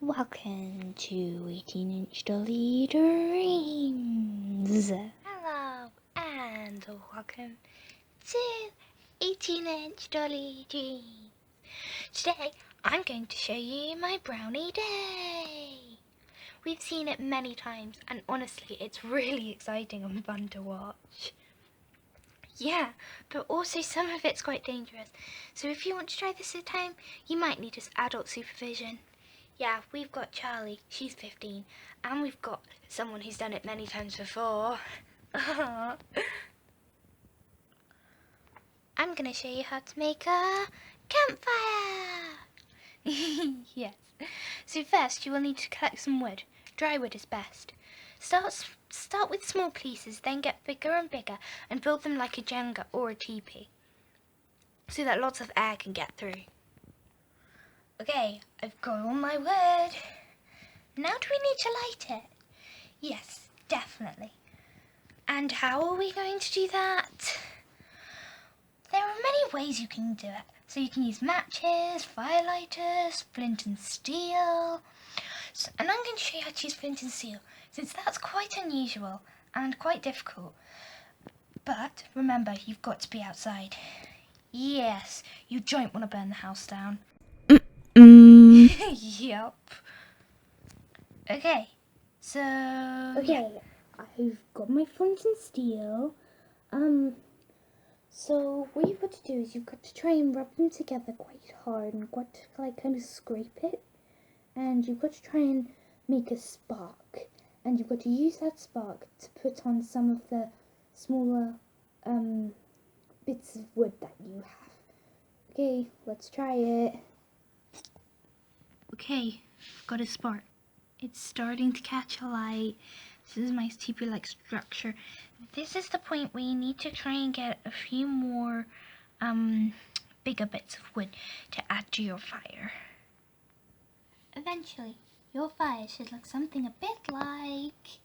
Welcome to 18-inch Dolly Dreams. Hello and welcome to 18-inch Dolly Dreams. Today I'm going to show you my brownie day. We've seen it many times and honestly it's really exciting and fun to watch. Yeah, but also some of it's quite dangerous. So if you want to try this at home, you might need adult supervision. Yeah, we've got Charley, she's 15, and we've got someone who's done it many times before. I'm going to show you how to make a campfire. Yes. So first you will need to collect some wood. Dry wood is best. Start with small pieces, then get bigger and bigger and build them like a Jenga or a teepee so that lots of air can get through. Okay, I've got all my wood. Now do we need to light it? Yes, definitely. And how are we going to do that? There are many ways you can do it. So you can use matches, firelighters, flint and steel. And I'm going to show you how to use flint and steel, since that's quite unusual and quite difficult. But remember, you've got to be outside. Yes, you don't want to burn the house down. Yup. Okay, so... Okay, I've got my flint and steel. So what you've got to do is you've got to try and rub them together quite hard and got to kind of scrape it. And you've got to try and make a spark. And you've got to use that spark to put on some of the smaller bits of wood that you have. Okay, let's try it. Okay, I've got a spark. It's starting to catch a light. This is my teepee-like structure. This is the point where you need to try and get a few more bigger bits of wood to add to your fire. Eventually, your fire should look something a bit like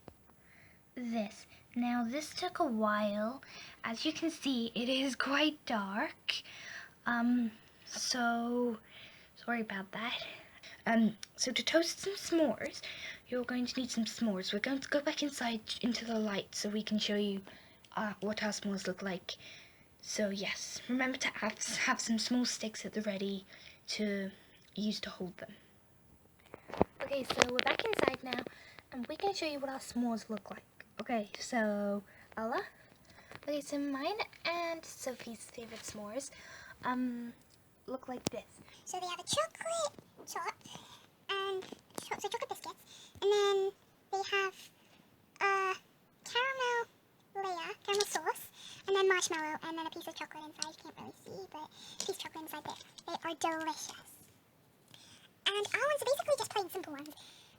this. Now, this took a while. As you can see, it is quite dark. So sorry about that. So to toast some s'mores, you're going to need some s'mores. We're going to go back inside into the light so we can show you what our s'mores look like. So yes, remember to have some small sticks at the ready to use to hold them. Okay, so we're back inside now, and we can show you what our s'mores look like. Okay, so Ella. Okay, so mine and Sophie's favorite s'mores look like this. So they have a chocolate top and chocolate biscuits, and then they have a caramel sauce, and then marshmallow, and then a piece of chocolate inside. You can't really see, but a piece of chocolate inside there. They are delicious. And our ones are basically just plain simple ones.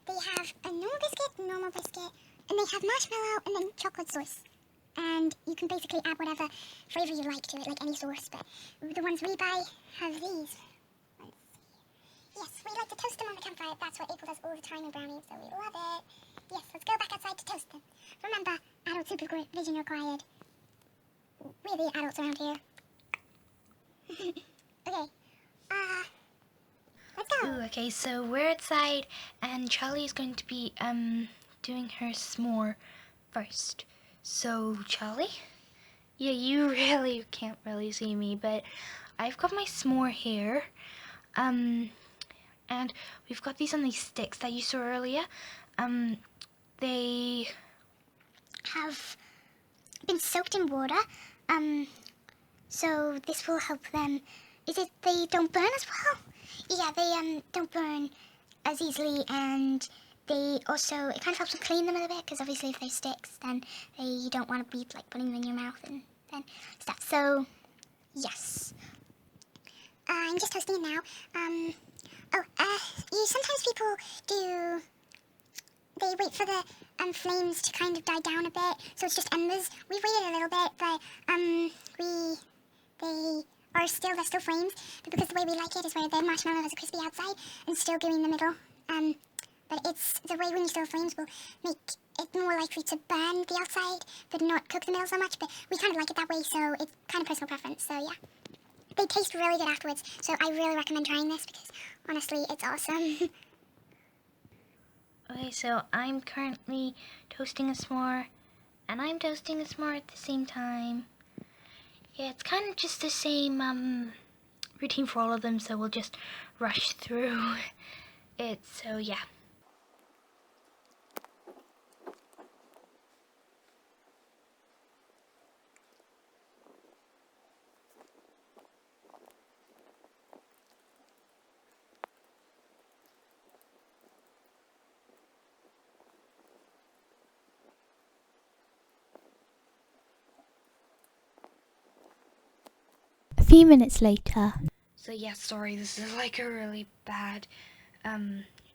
They have a normal biscuit, and they have marshmallow and then chocolate sauce. And you can basically add whatever flavour you like to it, like any sauce, but the ones we buy have these. Yes, we like to toast them on the campfire. That's what April does all the time in brownies, so we love it. Yes, let's go back outside to toast them. Remember, adult supervision required. We're the adults around here. Okay, let's go. Ooh, okay, so we're outside, and Charlie is going to be doing her s'more first. So, Charlie? Yeah, you really can't really see me, but I've got my s'more here. And we've got these on these sticks that you saw earlier. They Have been soaked in water, so this will help them. Is it they don't burn as well? Yeah, they don't burn as easily, and they also, it kind of helps them clean them a little bit, because obviously if they're sticks, then you don't want to be like putting them in your mouth and then stuff. So yes, I'm just toasting it now. Sometimes people do. They wait for the flames to kind of die down a bit, so it's just embers. We waited a little bit, but they're still flames. But because the way we like it is where the marshmallow has a crispy outside and still gooey in the middle. But it's the way when you still flames will make it more likely to burn the outside, but not cook the middle so much. But we kind of like it that way, so it's kind of personal preference. So yeah, they taste really good afterwards. So I really recommend trying this because honestly, it's awesome. Okay, so I'm currently toasting a s'more, and I'm toasting a s'more at the same time. Yeah, it's kind of just the same routine for all of them, so we'll just rush through it. So yeah. A few minutes later. So yeah, sorry, this is like a really bad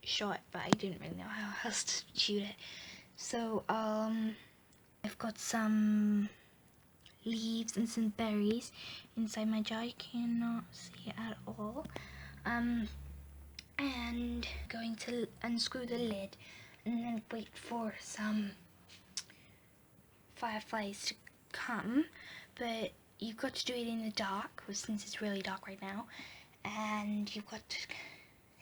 shot, but I didn't really know how else to shoot it. So I've got some leaves and some berries inside my jar. You cannot see it at all. And going to unscrew the lid and then wait for some fireflies to come, but you've got to do it in the dark, since it's really dark right now, and you've got to,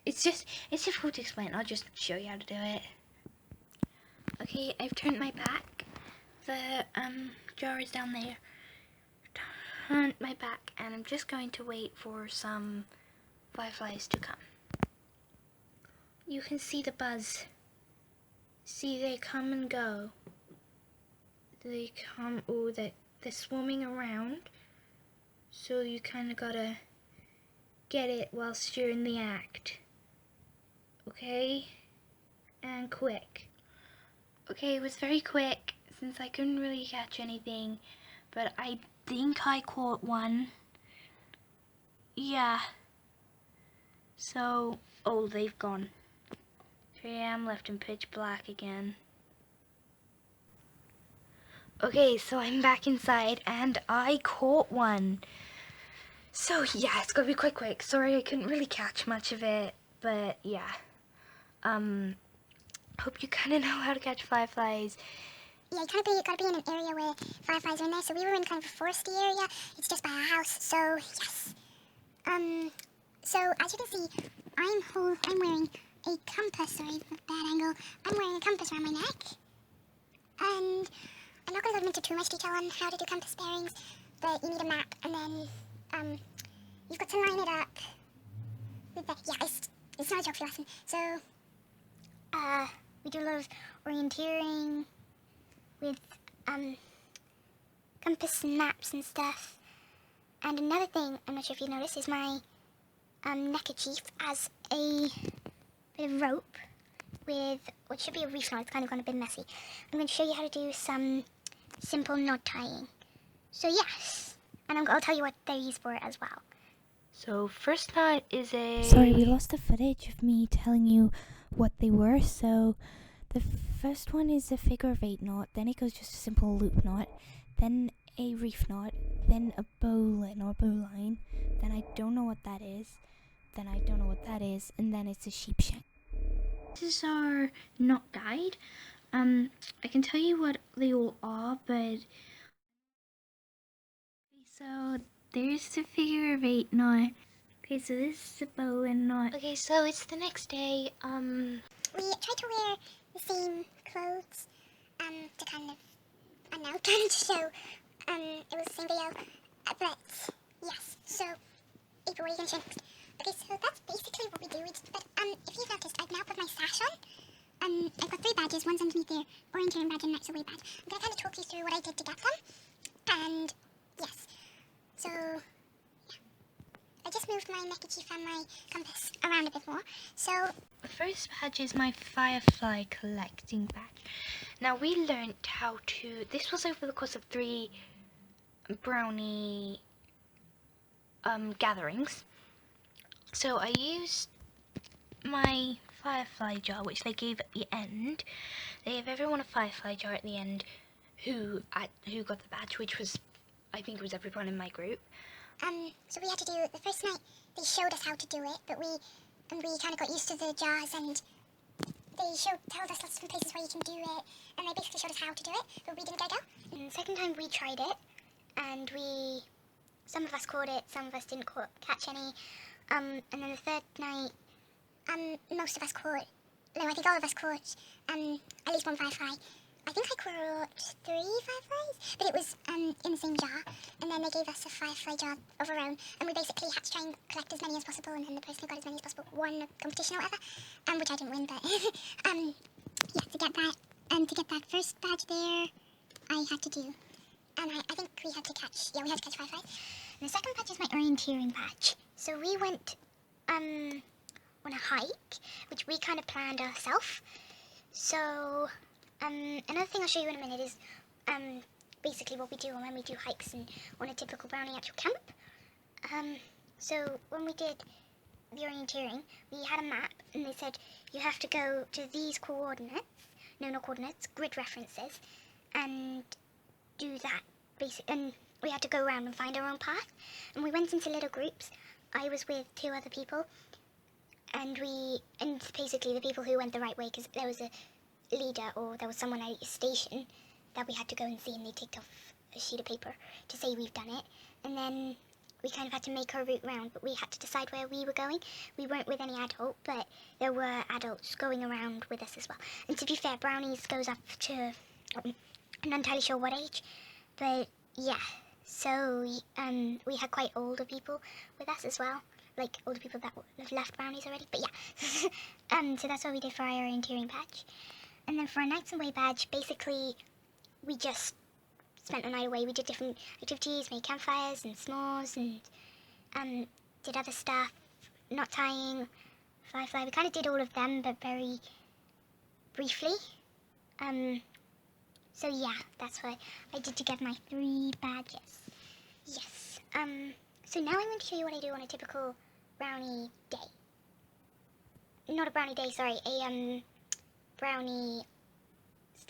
it's difficult to explain. I'll just show you how to do it. Okay, I've turned my back. The jar is down there. Turned my back, and I'm just going to wait for some fireflies to come. You can see the buzz. See, they come and go. They come, oh, they're swarming around. So you kind of gotta get it whilst you're in the act. Okay? And quick. Okay, it was very quick since I couldn't really catch anything, but I think I caught one. Yeah. So, oh, they've gone. Here I am left in pitch black again. Okay, so I'm back inside and I caught one. So yeah, it's gonna be quite quick. Sorry I couldn't really catch much of it, but yeah. Hope you kinda know how to catch fireflies. Yeah, you gotta be in an area where fireflies are in there. So we were in kind of a foresty area. It's just by our house. So yes. So as you can see, I'm wearing a compass. Sorry, bad angle. I'm wearing a compass around my neck, and I'm not gonna go into too much detail on how to do compass bearings, but you need a map, and then you've got to line it up with the, yeah, it's not a geography lesson. So we do a lot of orienteering with compass and maps and stuff. And another thing, I'm not sure if you noticed, is my neckerchief as a bit of rope with what should be a reef knot. It's kind of gone a bit messy. I'm going to show you how to do some simple knot tying. So yes, and I'll tell you what they're used for as well. So first knot is a... Sorry, we lost the footage of me telling you what they were. So the first one is a figure of 8 knot, then it goes just a simple loop knot, then a reef knot, then a bowline or bowline, then I don't know what that is, then I don't know what that is, and then it's a sheep shank. This is our knot guide. I can tell you what they all are, but... So there's the figure of 8 knot. Okay, so this is the bowline knot. Okay, so it's the next day. We tried to wear the same clothes to kind of, I don't know, trying to show it was the same video. But yes, so April, what are you going to show next? Okay, so that's basically what we do. But if you've noticed, I've now put my sash on. I've got 3 badges. One's underneath there, orienteering badge and next away badge. I'm going to kind of talk you through what I did to get them. And yes, so yeah. I just moved my neckerchief and my compass around a bit more. So The first badge is my firefly collecting badge. Now we learnt how to... This was over the course of 3 brownie gatherings. So I used my firefly jar, which they gave at the end. They gave everyone a firefly jar at the end who got the badge, which was, I think it was everyone in my group. so we had to do, the first night they showed us how to do it, but we kind of got used to the jars, and they told us lots of different places where you can do it, and they basically showed us how to do it, but we didn't get to go. And the second time we tried it, and some of us caught it, some of us didn't catch any, and then the third night, most of us caught no, I think all of us caught at least one firefly. I think I caught 3 fireflies, but it was in the same jar, and then they gave us a firefly jar of our own, and we basically had to try and collect as many as possible, and then the person who got as many as possible won a competition or whatever, which I didn't win, but yeah, to get that first badge there, I had to do, and I think we had to catch fireflies. And the second badge is my orienteering badge. So we went on a hike, which we kind of planned ourselves. So another thing I'll show you in a minute is basically what we do when we do hikes and on a typical brownie actual camp. So when we did the orienteering, we had a map, and they said you have to go to these coordinates, no, not coordinates, grid references, and do that and we had to go around and find our own path. And we went into little groups. I was with 2 other people, and basically the people who went the right way, because there was a leader or there was someone at each station that we had to go and see, and they ticked off a sheet of paper to say we've done it. And then we kind of had to make our route round, but we had to decide where we were going. We weren't with any adult, but there were adults going around with us as well. And to be fair, brownies goes up to, I'm not entirely sure what age, but yeah. So we had quite older people with us as well, like older people that have left brownies already, but yeah. So that's what we did for our orienteering badge. And then for our nights away badge, basically we just spent the night away. We did different activities, made campfires and s'mores, and did other stuff, knot tying, firefly. We kind of did all of them, but very briefly. So yeah, that's what I did to get my 3 badges. Yes. So now I'm going to show you what I do on a typical brownie day. Not a brownie day, sorry. A brownie,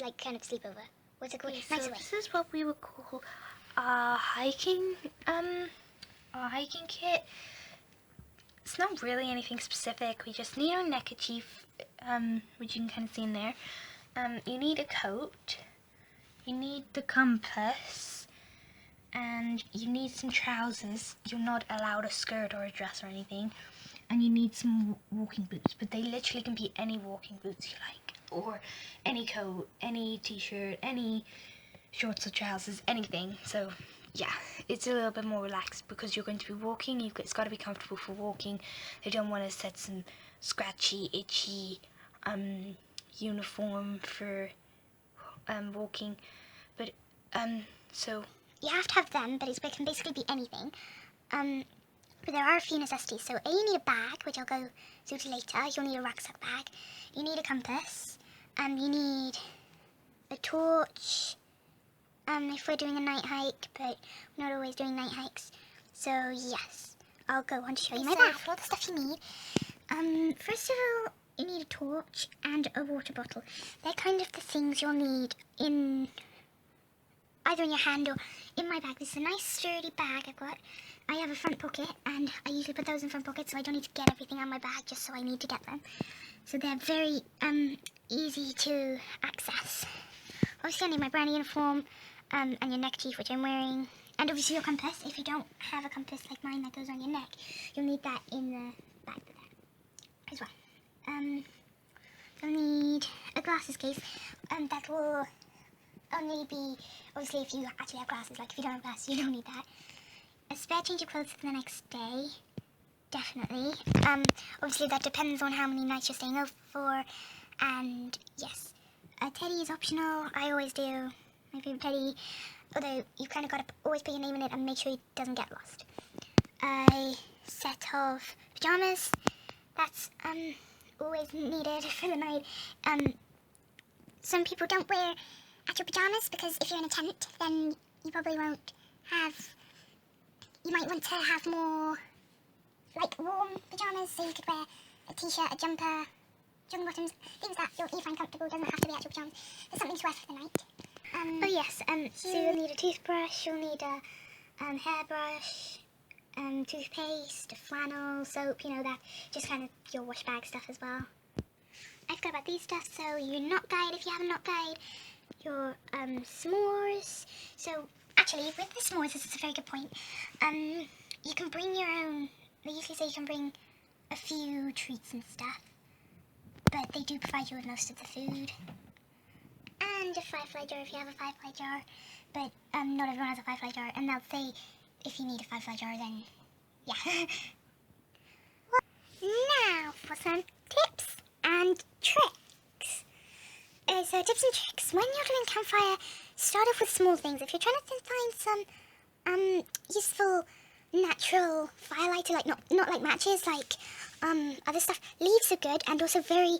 like, kind of sleepover. What's it called? So this is what we would call our hiking kit. It's not really anything specific. We just need our neckerchief, which you can kind of see in there. You need a coat. You need the compass, and you need some trousers. You're not allowed a skirt or a dress or anything. And you need some walking boots, but they literally can be any walking boots you like, or any coat, any t-shirt, any shorts or trousers, anything. So yeah, it's a little bit more relaxed because you're going to be walking. It's got to be comfortable for walking. They don't want to set some scratchy, itchy uniform for walking, but so you have to have them, but it can basically be anything. But there are a few necessities. So you need a bag, which I'll go to later. You'll need a rucksack bag. You need a compass. You need a torch. If we're doing a night hike, but we're not always doing night hikes. So yes, I'll go on to show you my bag. All the stuff you need. First of all, you need a torch and a water bottle. They're kind of the things you'll need in either in your hand or in my bag. This is a nice sturdy bag I've got. I have a front pocket, and I usually put those in front pockets so I don't need to get everything out of my bag just so I need to get them. So they're very easy to access. Obviously I need my brownie uniform and your neckerchief, which I'm wearing, and obviously your compass. If you don't have a compass like mine that goes on your neck, you'll need that in the bag there as well. You'll need a glasses case, and that will only be, obviously if you actually have glasses, like if you don't have glasses you don't need that. A spare change of clothes for the next day, definitely. Obviously that depends on how many nights you're staying over for, and yes, a teddy is optional. I always do, my favourite teddy, although you've kind of got to always put your name in it and make sure it doesn't get lost. A set of pyjamas, that's always needed for the night. Some people don't wear actual pyjamas because if you're in a tent then you probably won't have, you might want to have more like warm pyjamas, so you could wear a t-shirt, a jumper, jogging bottoms, things that you find comfortable, doesn't have to be actual pyjamas. There's something to wear for the night. oh yes, so you'll need a toothbrush, you'll need a hairbrush, toothpaste, a flannel, soap, you know, that, just kind of your wash bag stuff as well. I forgot about these stuff, so your knot guide if you have a knot guide, your s'mores. So actually with the s'mores, this is a very good point. You can bring your own, they usually say you can bring a few treats and stuff, but they do provide you with most of the food. And a firefly jar if you have a firefly jar, but not everyone has a firefly jar, and they'll say if you need a firefly jar, then yeah. Now for some tips and tricks. So tips and tricks. When you're doing campfire, start off with small things. If you're trying to find some useful natural firelighter, like not like matches, like other stuff, leaves are good, and also very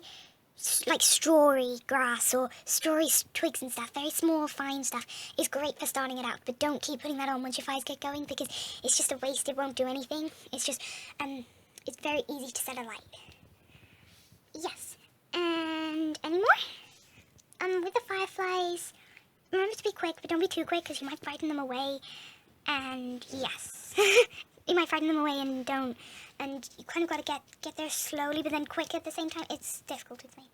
like strawy grass or strawy twigs and stuff, very small fine stuff is great for starting it out, but don't keep putting that on once your fires get going, because it's just a waste. It won't do anything. It's just it's very easy to set a light. Yes. And any more? With the fireflies, remember to be quick, but don't be too quick because you might frighten them away. And yes, you might frighten them away and don't. And you kind of got to get there slowly, but then quick at the same time. It's difficult to explain.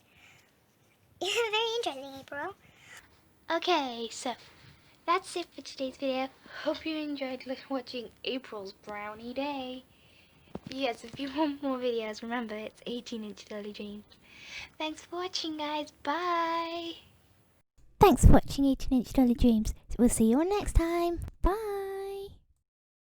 Very interesting, April. Okay, so that's it for today's video. Hope you enjoyed watching April's brownie day. Yes, if you want more videos, remember it's 18-inch Charley Dreams. Thanks for watching, guys. Bye. Thanks for watching 18-inch Charley Dreams. We'll see you all next time. Bye.